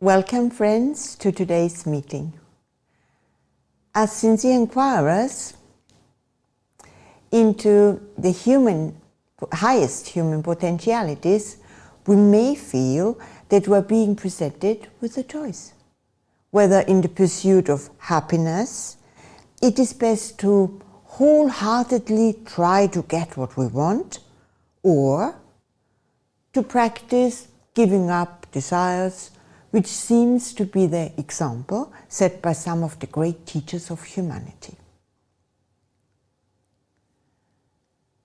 Welcome, friends, to today's meeting. As sincere inquirers into the highest human potentialities, we may feel that we're being presented with a choice. Whether in the pursuit of happiness, it is best to wholeheartedly try to get what we want, or to practice giving up desires, which seems to be the example set by some of the great teachers of humanity.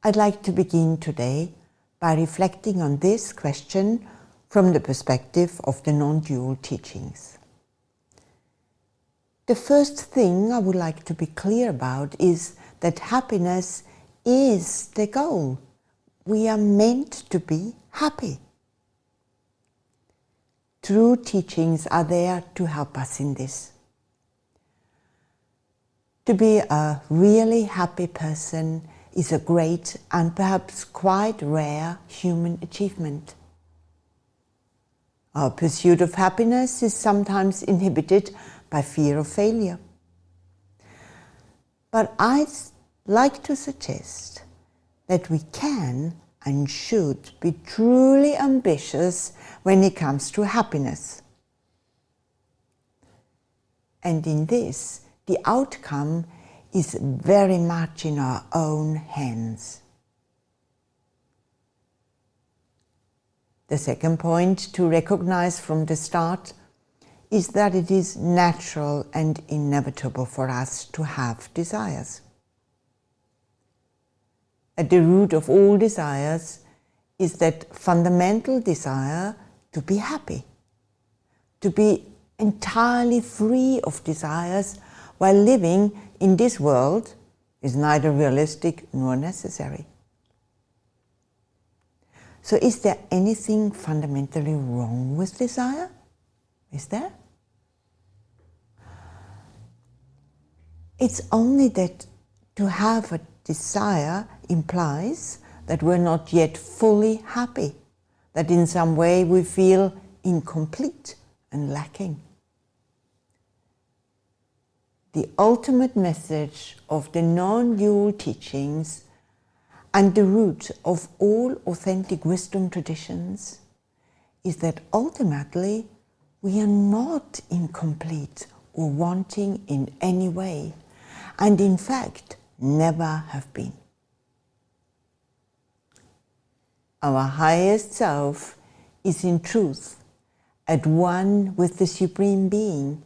I'd like to begin today by reflecting on this question from the perspective of the non-dual teachings. The first thing I would like to be clear about is that happiness is the goal. We are meant to be happy. True teachings are there to help us in this. To be a really happy person is a great and perhaps quite rare human achievement. Our pursuit of happiness is sometimes inhibited by fear of failure. But I'd like to suggest that we can and should be truly ambitious when it comes to happiness. And in this, the outcome is very much in our own hands. The second point to recognize from the start is that it is natural and inevitable for us to have desires. At the root of all desires is that fundamental desire to be happy, to be entirely free of desires while living in this world is neither realistic nor necessary. So is there anything fundamentally wrong with desire? Is there? It's only that to have a desire implies that we're not yet fully happy, that in some way we feel incomplete and lacking. The ultimate message of the non-dual teachings and the root of all authentic wisdom traditions is that ultimately we are not incomplete or wanting in any way, and in fact never have been. Our highest self is in truth at one with the Supreme Being,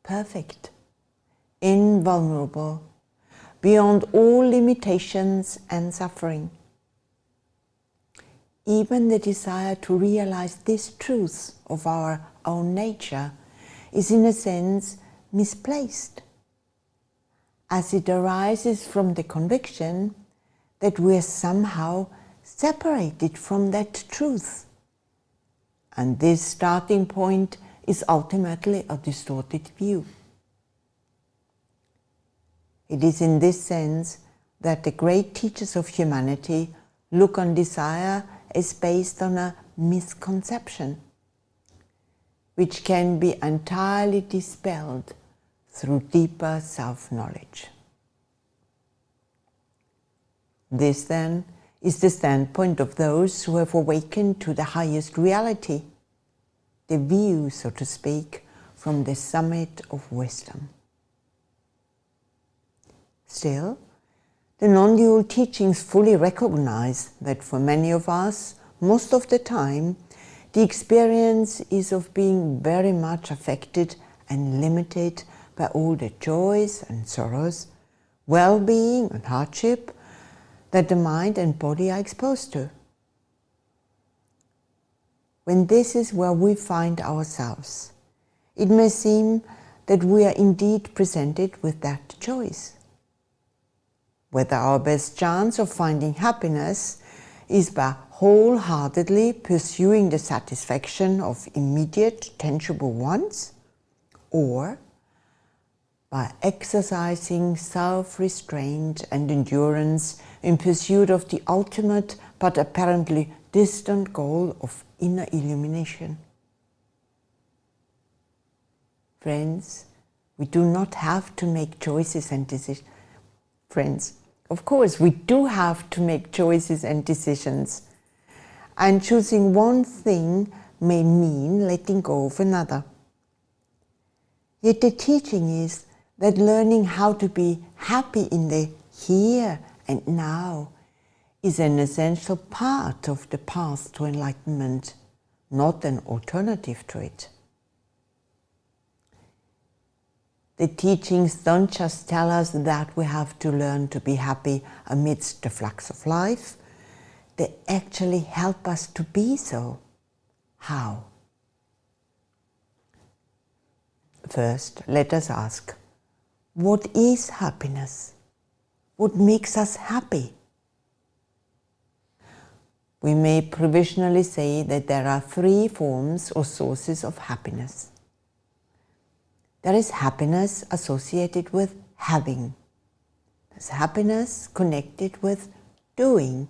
perfect, invulnerable, beyond all limitations and suffering. Even the desire to realize this truth of our own nature is in a sense misplaced, as it arises from the conviction that we are somehow separated from that truth. And this starting point is ultimately a distorted view. It is in this sense that the great teachers of humanity look on desire as based on a misconception, which can be entirely dispelled through deeper self-knowledge. This, then, is the standpoint of those who have awakened to the highest reality, the view, so to speak, from the summit of wisdom. Still, the non-dual teachings fully recognize that for many of us, most of the time, the experience is of being very much affected and limited by all the joys and sorrows, well-being and hardship that the mind and body are exposed to. When this is where we find ourselves, it may seem that we are indeed presented with that choice. Whether our best chance of finding happiness is by wholeheartedly pursuing the satisfaction of immediate, tangible wants, or by exercising self-restraint and endurance in pursuit of the ultimate but apparently distant goal of inner illumination. Friends, we do not have to make choices and decisions. Friends, of course, we do have to make choices and decisions. And choosing one thing may mean letting go of another. Yet the teaching is that learning how to be happy in the here and now is an essential part of the path to enlightenment, not an alternative to it. The teachings don't just tell us that we have to learn to be happy amidst the flux of life, they actually help us to be so. How? First, let us ask, what is happiness? What makes us happy? We may provisionally say that there are 3 forms or sources of happiness. There is happiness associated with having. There's happiness connected with doing.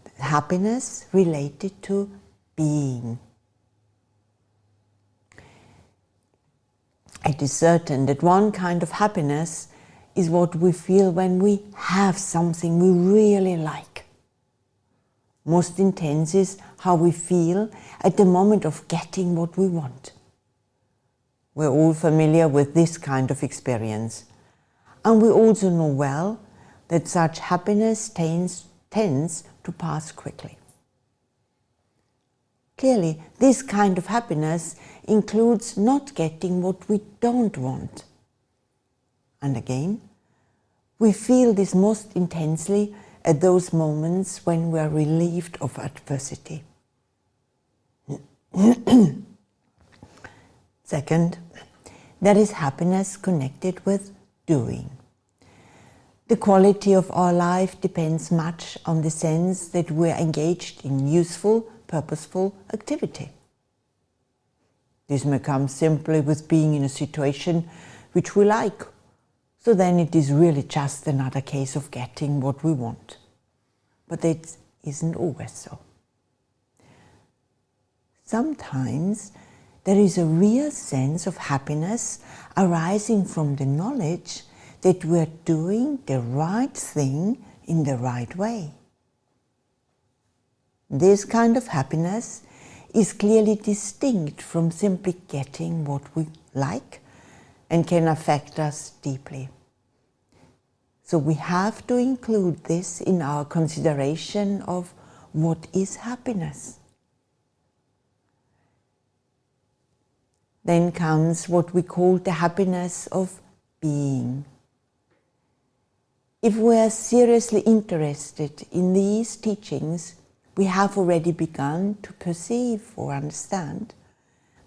There's happiness related to being. It is certain that one kind of happiness is what we feel when we have something we really like. Most intense is how we feel at the moment of getting what we want. We're all familiar with this kind of experience, and we also know well that such happiness tends to pass quickly. Clearly, this kind of happiness includes not getting what we don't want. And again, we feel this most intensely at those moments when we are relieved of adversity. Second, there is happiness connected with doing. The quality of our life depends much on the sense that we are engaged in useful, purposeful activity. This may come simply with being in a situation which we like, so then it is really just another case of getting what we want. But it isn't always so. Sometimes there is a real sense of happiness arising from the knowledge that we are doing the right thing in the right way. This kind of happiness is clearly distinct from simply getting what we like and can affect us deeply. So we have to include this in our consideration of what is happiness. Then comes what we call the happiness of being. If we are seriously interested in these teachings, we have already begun to perceive or understand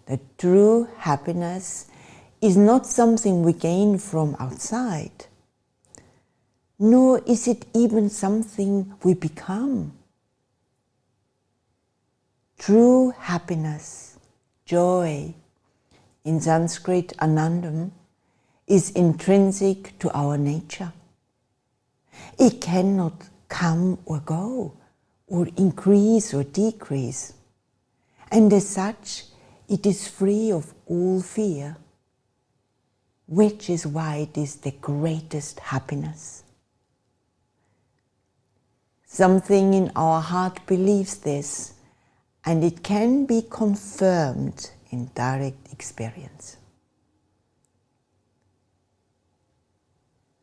that true happiness is not something we gain from outside, nor is it even something we become. True happiness, joy, in Sanskrit anandam, is intrinsic to our nature. It cannot come or go, or increase or decrease, and as such it is free of all fear, which is why it is the greatest happiness. Something in our heart believes this, and it can be confirmed in direct experience.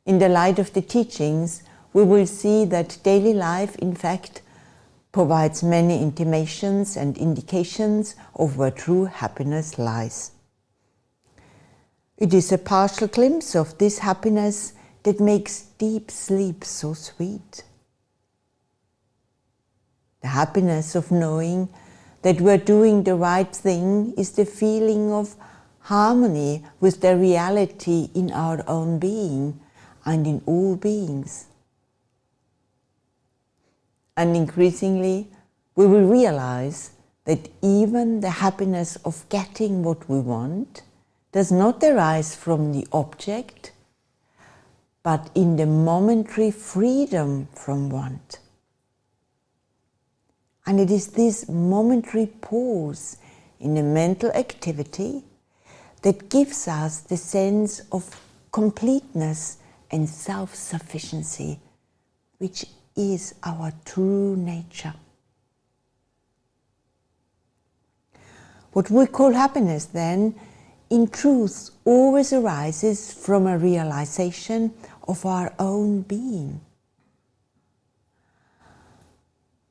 In the light of the teachings, we will see that daily life, in fact, provides many intimations and indications of where true happiness lies. It is a partial glimpse of this happiness that makes deep sleep so sweet. The happiness of knowing that we're doing the right thing is the feeling of harmony with the reality in our own being and in all beings. And increasingly, we will realize that even the happiness of getting what we want does not arise from the object, but in the momentary freedom from want. And it is this momentary pause in the mental activity that gives us the sense of completeness and self-sufficiency, which is our true nature. What we call happiness, then, in truth, always arises from a realization of our own being.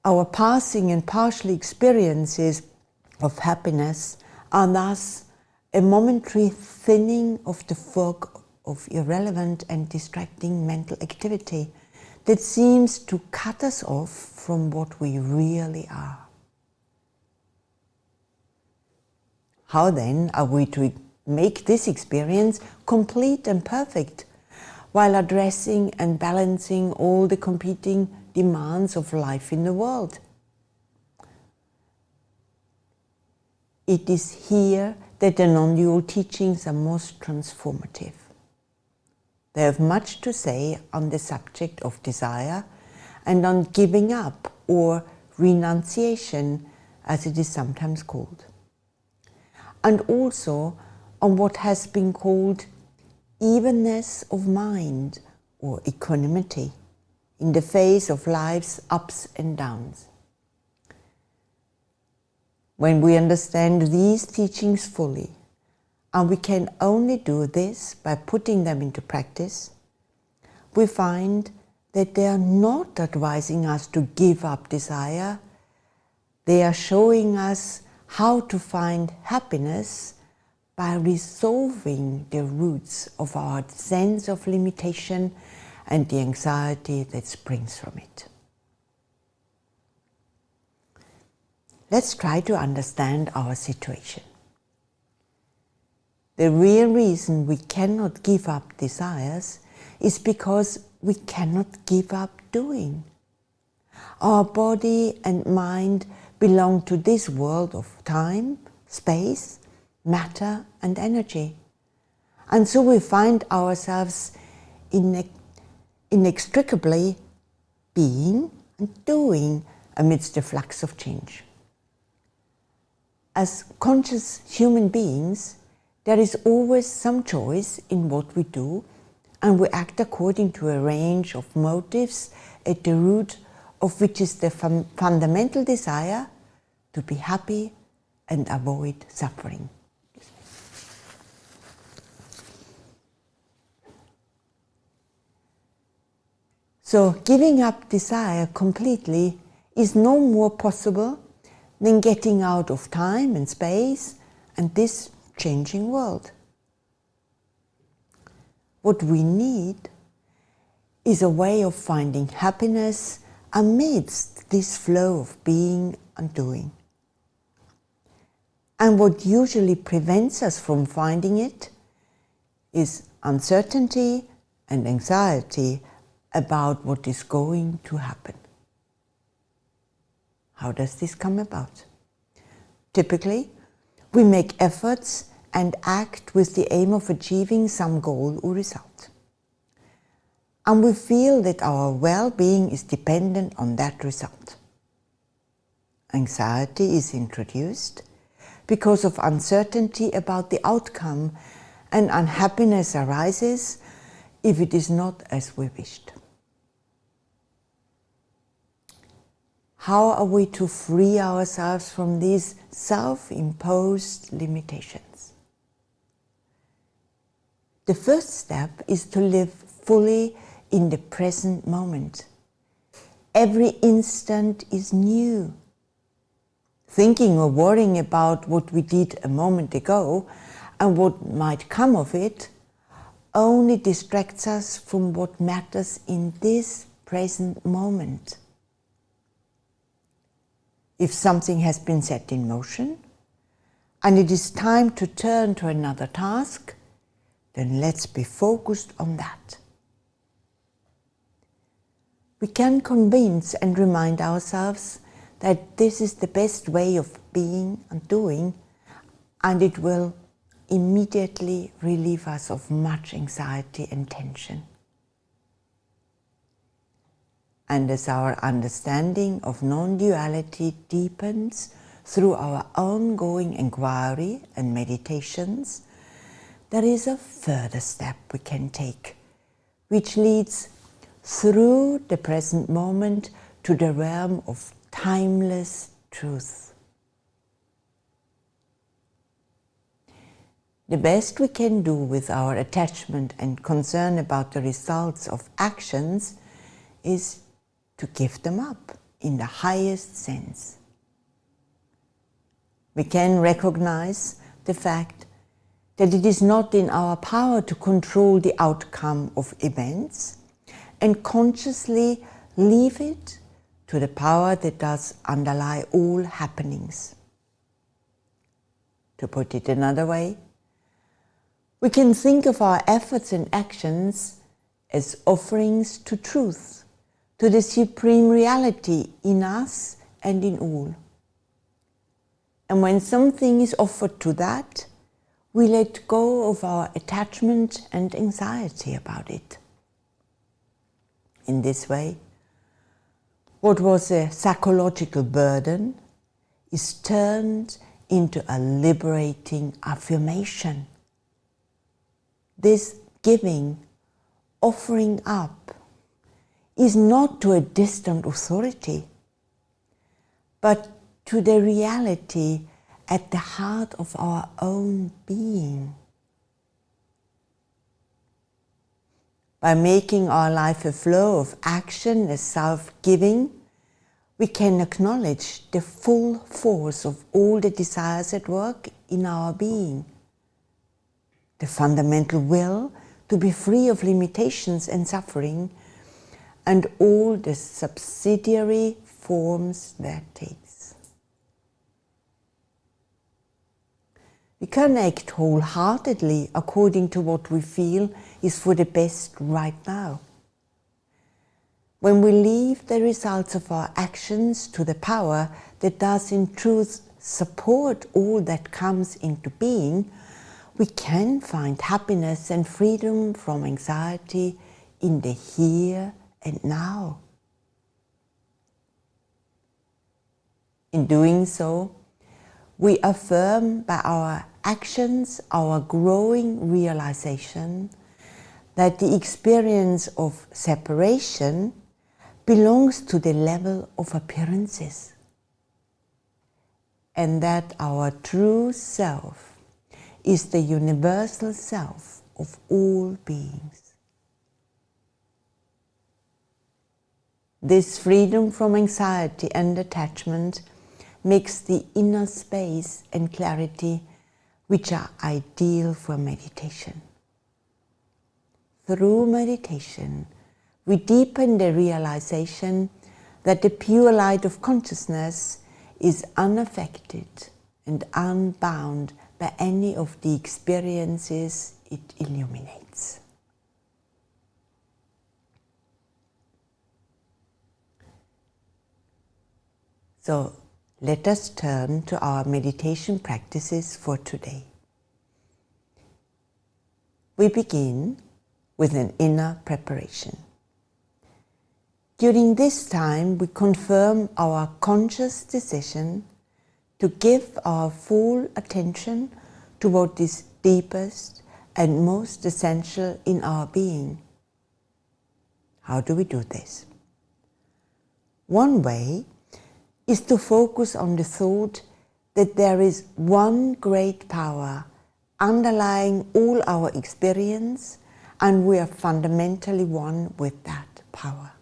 Our passing and partial experiences of happiness are thus a momentary thinning of the fog of irrelevant and distracting mental activity that seems to cut us off from what we really are. How then are we to make this experience complete and perfect while addressing and balancing all the competing demands of life in the world? It is here that the non-dual teachings are most transformative. They have much to say on the subject of desire and on giving up, or renunciation as it is sometimes called, and also on what has been called evenness of mind, or equanimity, in the face of life's ups and downs. When we understand these teachings fully, and we can only do this by putting them into practice, we find that they are not advising us to give up desire. They are showing us how to find happiness by resolving the roots of our sense of limitation and the anxiety that springs from it. Let's try to understand our situation. The real reason we cannot give up desires is because we cannot give up doing. Our body and mind belong to this world of time, space, matter and energy. And so we find ourselves inextricably being and doing amidst the flux of change. As conscious human beings, there is always some choice in what we do, and we act according to a range of motives at the root of which is the fundamental desire to be happy and avoid suffering. So giving up desire completely is no more possible than getting out of time and space and this changing world. What we need is a way of finding happiness amidst this flow of being and doing. And what usually prevents us from finding it is uncertainty and anxiety about what is going to happen. How does this come about? Typically, we make efforts and act with the aim of achieving some goal or result. And we feel that our well-being is dependent on that result. Anxiety is introduced because of uncertainty about the outcome, and unhappiness arises if it is not as we wished. How are we to free ourselves from these self-imposed limitations? The first step is to live fully in the present moment. Every instant is new. Thinking or worrying about what we did a moment ago and what might come of it only distracts us from what matters in this present moment. If something has been set in motion and it is time to turn to another task, then let's be focused on that. We can convince and remind ourselves that this is the best way of being and doing, and it will immediately relieve us of much anxiety and tension. And as our understanding of non-duality deepens through our ongoing inquiry and meditations, there is a further step we can take, which leads through the present moment to the realm of timeless truth. The best we can do with our attachment and concern about the results of actions is to give them up in the highest sense. We can recognize the fact that it is not in our power to control the outcome of events and consciously leave it to the power that does underlie all happenings. To put it another way, we can think of our efforts and actions as offerings to truth, to the supreme reality in us and in all. And when something is offered to that, we let go of our attachment and anxiety about it. In this way, what was a psychological burden is turned into a liberating affirmation. This giving, offering up, is not to a distant authority, but to the reality at the heart of our own being. By making our life a flow of action as self-giving, we can acknowledge the full force of all the desires at work in our being. The fundamental will to be free of limitations and suffering, and all the subsidiary forms that takes. We can act wholeheartedly according to what we feel is for the best right now. When we leave the results of our actions to the power that does in truth support all that comes into being, we can find happiness and freedom from anxiety in the here and now. In doing so, we affirm by our actions our growing realization that the experience of separation belongs to the level of appearances, and that our true self is the universal self of all beings. This freedom from anxiety and attachment makes the inner space and clarity which are ideal for meditation. Through meditation, we deepen the realization that the pure light of consciousness is unaffected and unbound by any of the experiences it illuminates. So, let us turn to our meditation practices for today. We begin with an inner preparation. During this time, we confirm our conscious decision to give our full attention to what is deepest and most essential in our being. How do we do this? One way is to focus on the thought that there is one great power underlying all our experience, and we are fundamentally one with that power.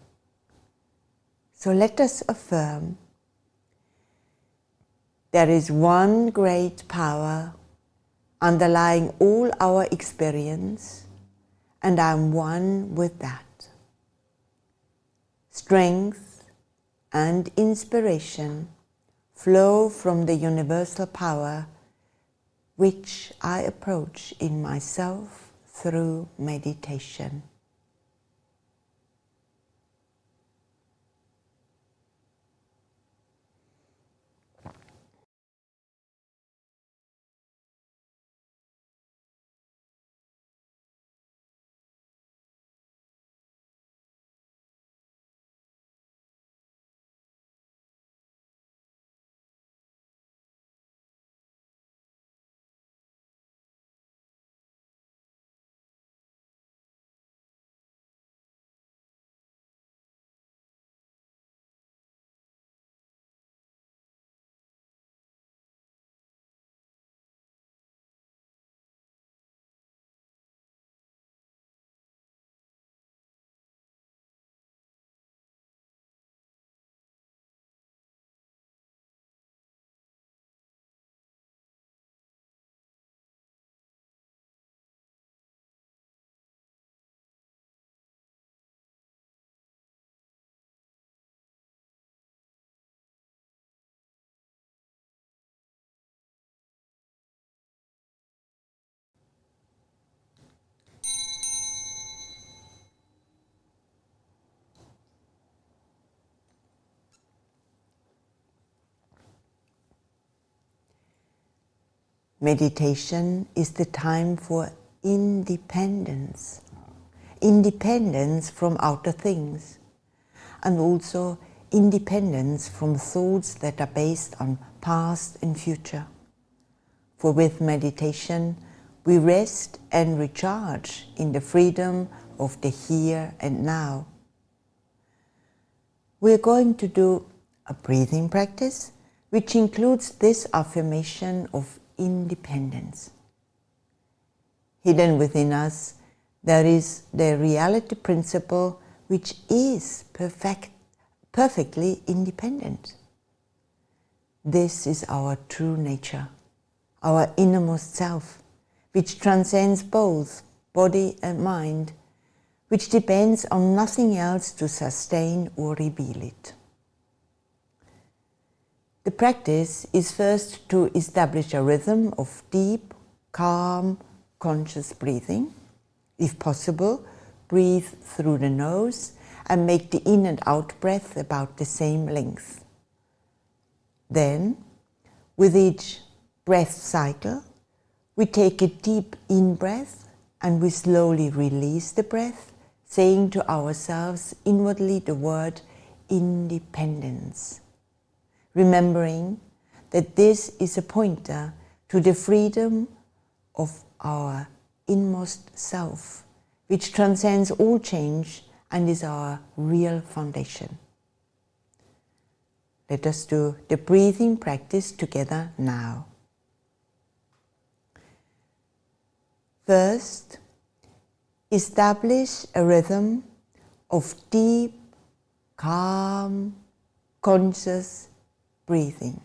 So let us affirm, there is one great power underlying all our experience, and I am one with that. Strength and inspiration flow from the universal power which I approach in myself through meditation. Meditation is the time for independence. Independence from outer things, and also independence from thoughts that are based on past and future. For with meditation, we rest and recharge in the freedom of the here and now. We are going to do a breathing practice, which includes this affirmation of independence. Hidden within us, there is the reality principle which is perfectly independent. This is our true nature, our innermost self, which transcends both body and mind, which depends on nothing else to sustain or reveal it. The practice is first to establish a rhythm of deep, calm, conscious breathing. If possible, breathe through the nose and make the in and out breath about the same length. Then, with each breath cycle, we take a deep in-breath and we slowly release the breath, saying to ourselves inwardly the word independence, remembering that this is a pointer to the freedom of our inmost self, which transcends all change and is our real foundation. Let us do the breathing practice together now. First, establish a rhythm of deep, calm, conscious breathing.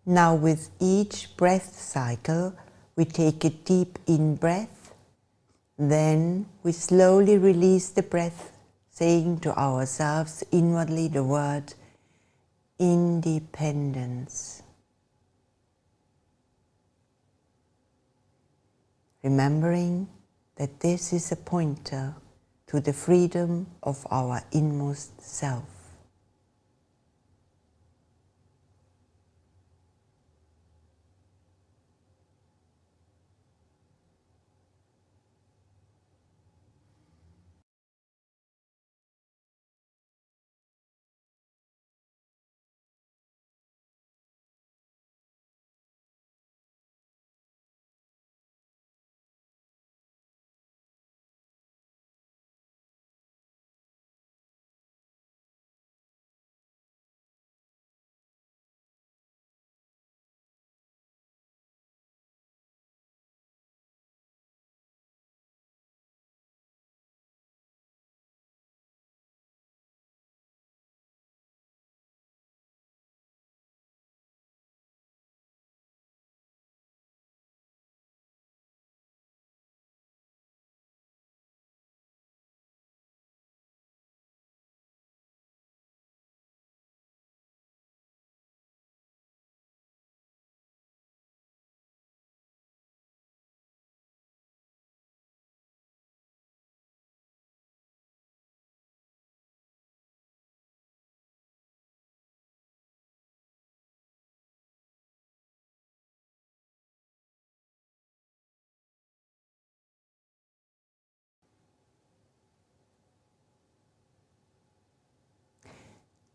Now with each breath cycle, we take a deep in-breath, then we slowly release the breath, saying to ourselves inwardly the word independence. Remembering that this is a pointer to the freedom of our inmost self.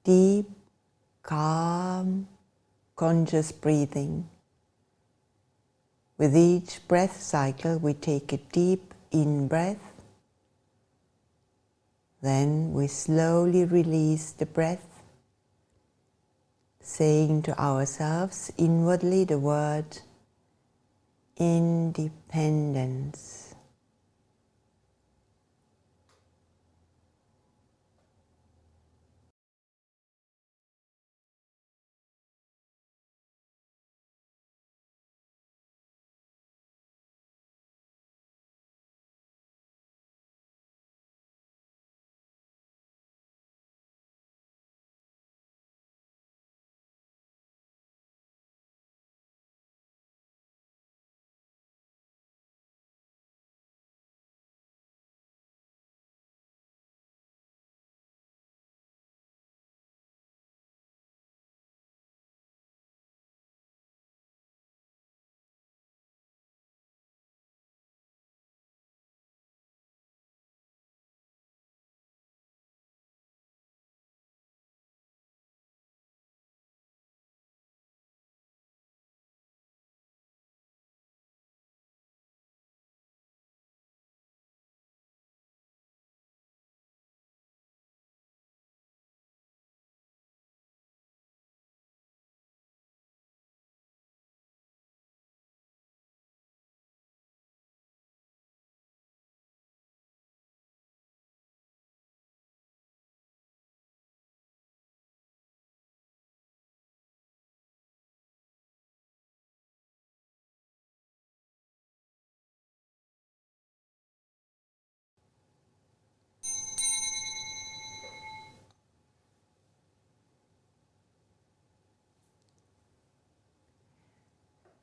Deep, calm, conscious breathing. With each breath cycle, we take a deep in-breath Then we slowly release the breath, saying to ourselves inwardly the word independence.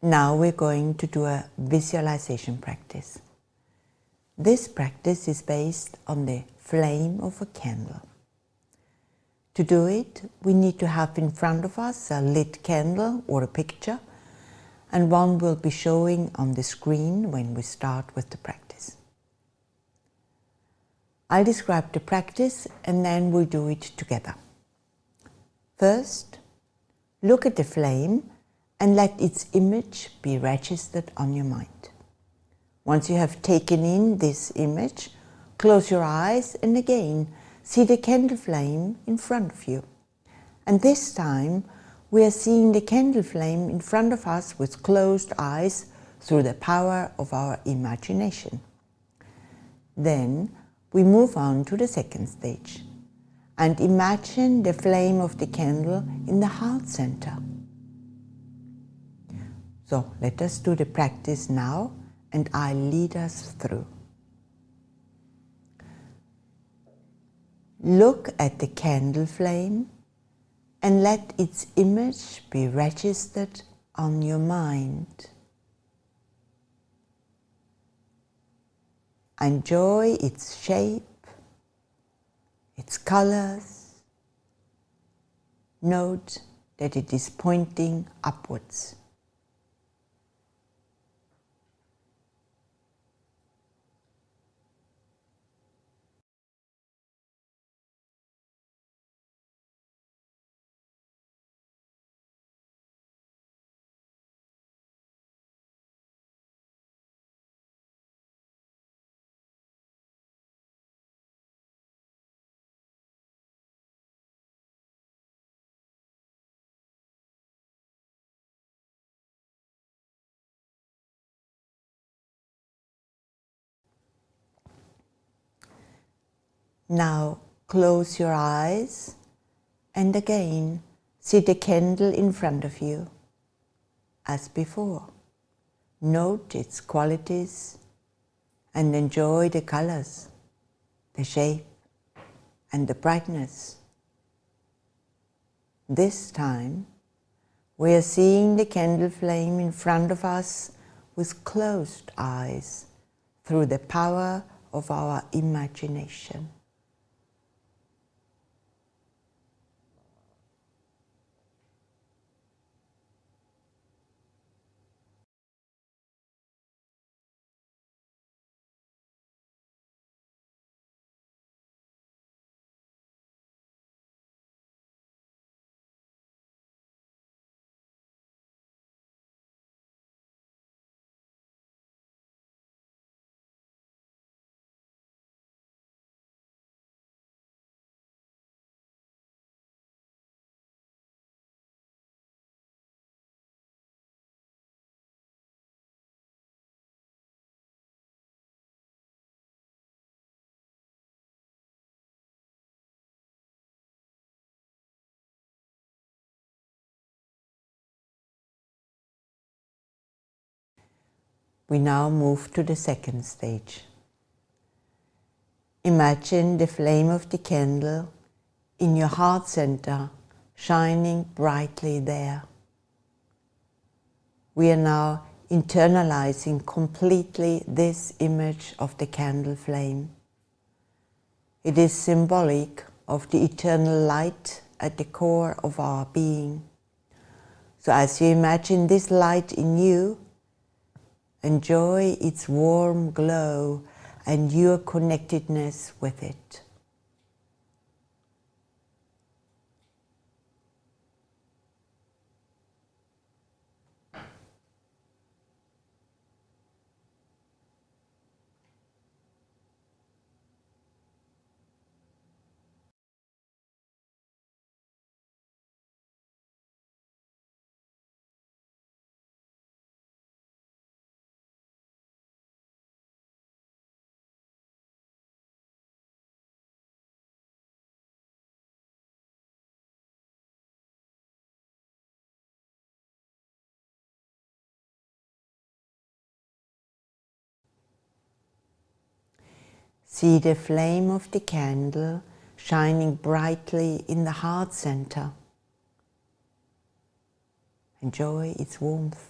Now we're going to do a visualization practice. This practice is based on the flame of a candle. To do it, we need to have in front of us a lit candle or a picture, and one will be showing on the screen when we start with the practice. I'll describe the practice and then we'll do it together. First, look at the flame and let its image be registered on your mind. Once you have taken in this image, close your eyes and again see the candle flame in front of you. And this time we are seeing the candle flame in front of us with closed eyes through the power of our imagination. Then we move on to the second stage and imagine the flame of the candle in the heart center. So let us do the practice now and I'll lead us through. Look at the candle flame and let its image be registered on your mind. Enjoy its shape, its colors. Note that it is pointing upwards. Now close your eyes and again see the candle in front of you as before. Note its qualities and enjoy the colors, the shape and the brightness. This time we are seeing the candle flame in front of us with closed eyes through the power of our imagination. We now move to the second stage. Imagine the flame of the candle in your heart center, shining brightly there. We are now internalizing completely this image of the candle flame. It is symbolic of the eternal light at the core of our being. So as you imagine this light in you, enjoy its warm glow and your connectedness with it. See the flame of the candle shining brightly in the heart center. Enjoy its warmth.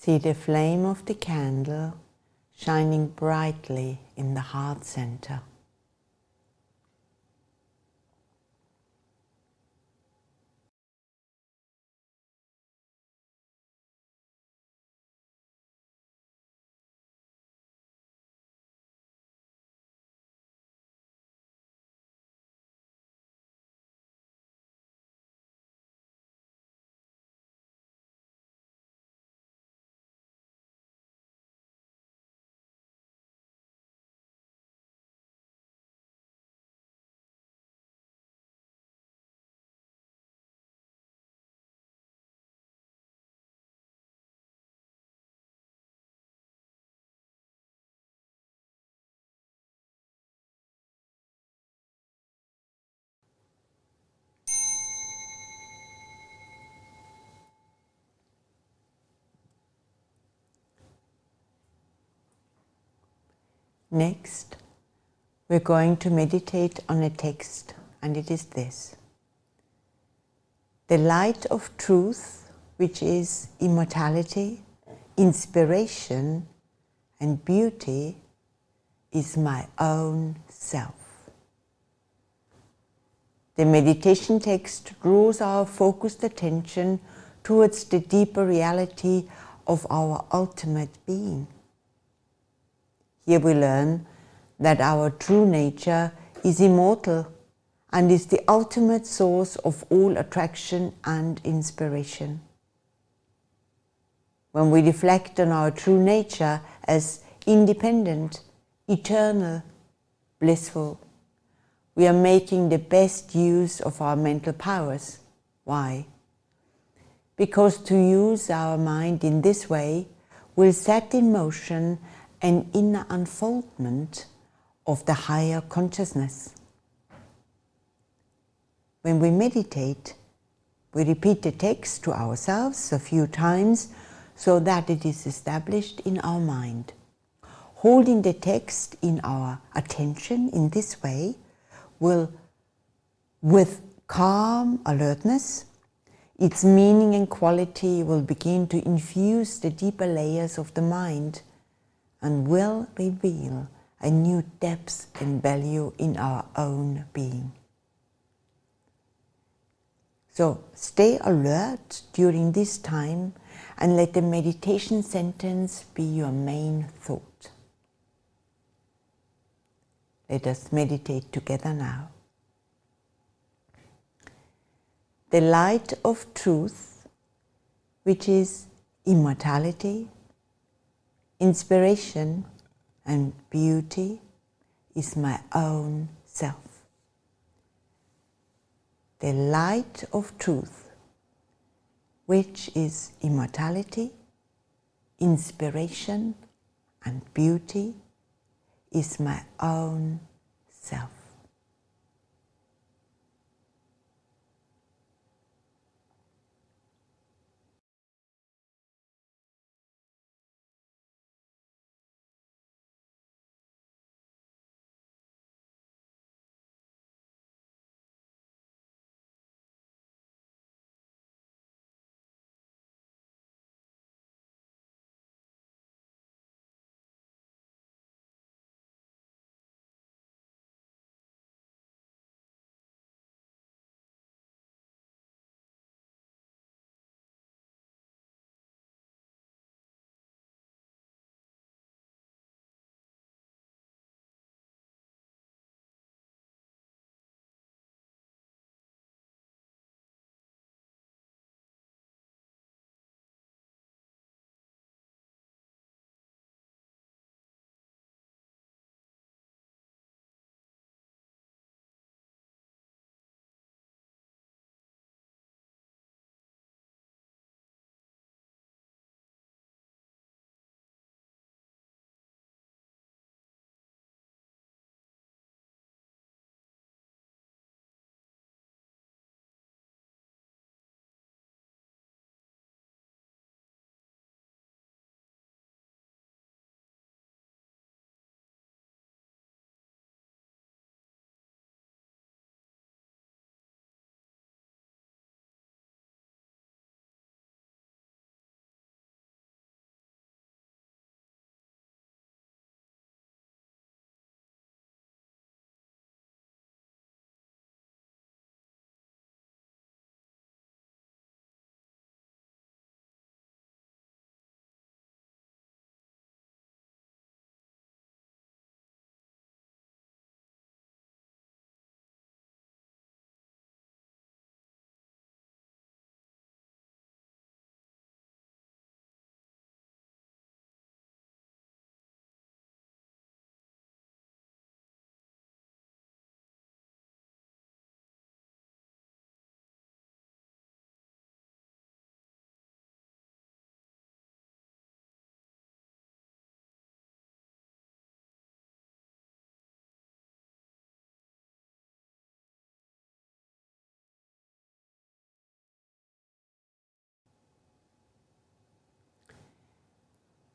See the flame of the candle shining brightly in the heart center. Next, we're going to meditate on a text, and it is this. The light of truth, which is immortality, inspiration, and beauty, is my own self. The meditation text draws our focused attention towards the deeper reality of our ultimate being. Here we learn that our true nature is immortal and is the ultimate source of all attraction and inspiration. When we reflect on our true nature as independent, eternal, blissful, we are making the best use of our mental powers. Why? Because to use our mind in this way will set in motion an inner unfoldment of the higher consciousness. When we meditate, we repeat the text to ourselves a few times so that it is established in our mind. Holding the text in our attention in this way will, with calm alertness, its meaning and quality will begin to infuse the deeper layers of the mind and will reveal a new depth and value in our own being. So stay alert during this time and let the meditation sentence be your main thought. Let us meditate together now. The light of truth, which is immortality, inspiration and beauty, is my own self. The light of truth, which is immortality, inspiration and beauty, is my own self.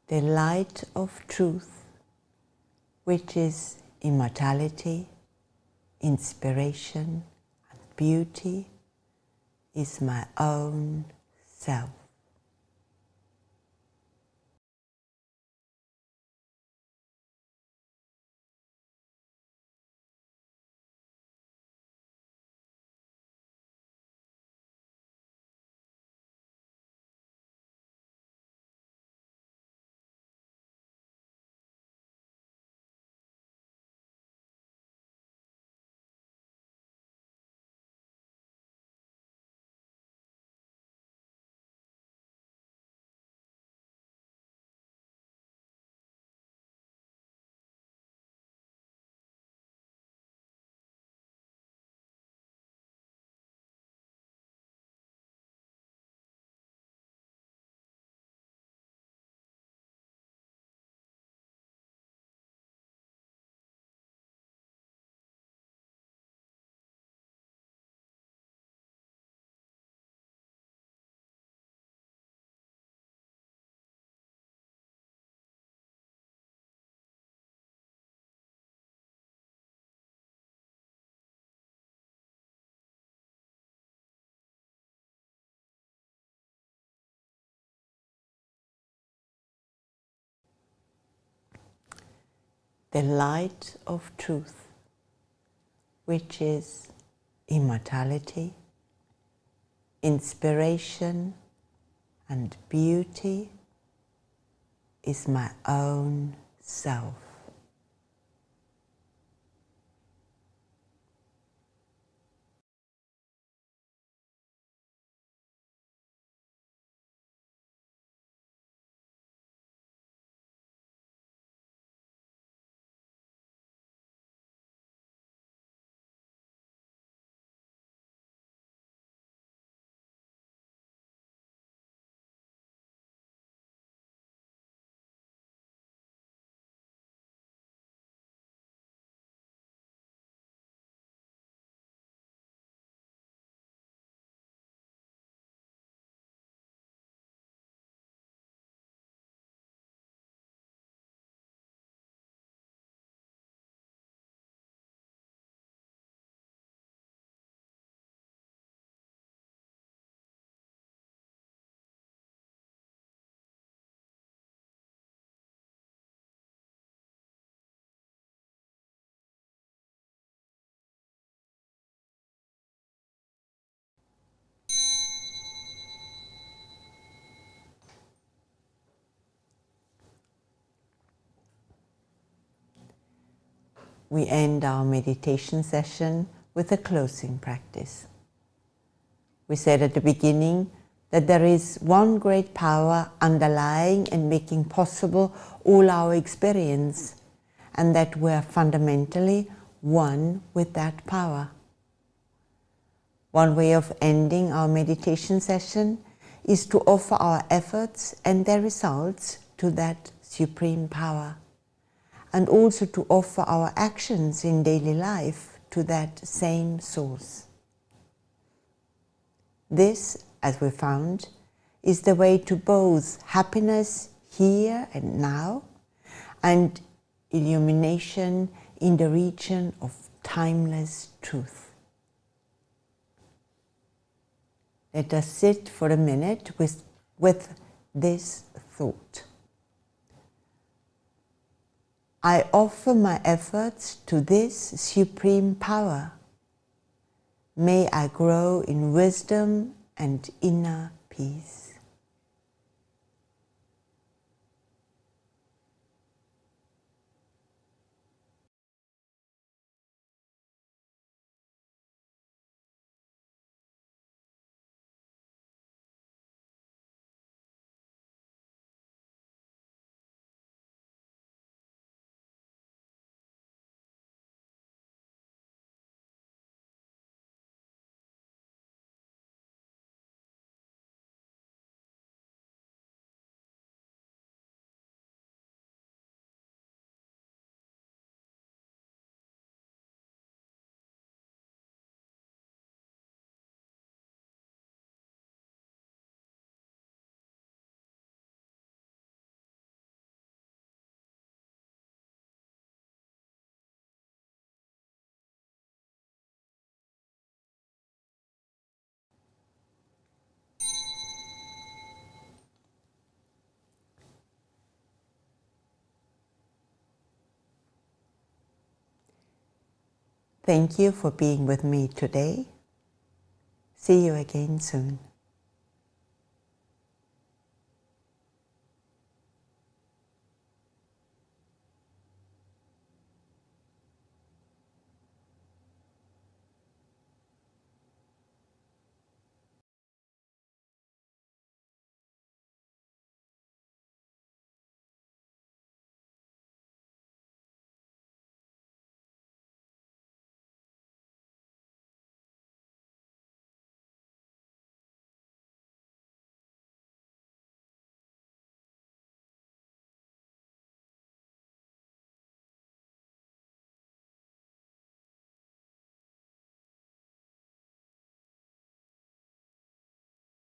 The light of truth, which is immortality, inspiration and beauty, is my own self. the light of truth, which is immortality, inspiration, and beauty, is my own self. We end our meditation session with a closing practice. We said at the beginning that there is one great power underlying and making possible all our experience, and that we are fundamentally one with that power. One way of ending our meditation session is to offer our efforts and their results to that supreme power, and also to offer our actions in daily life to that same source. This, as we found, is the way to both happiness here and now and illumination in the region of timeless truth. Let us sit for a minute with this thought. I offer my efforts to this supreme power. May I grow in wisdom and inner peace. Thank you for being with me today. See you again soon.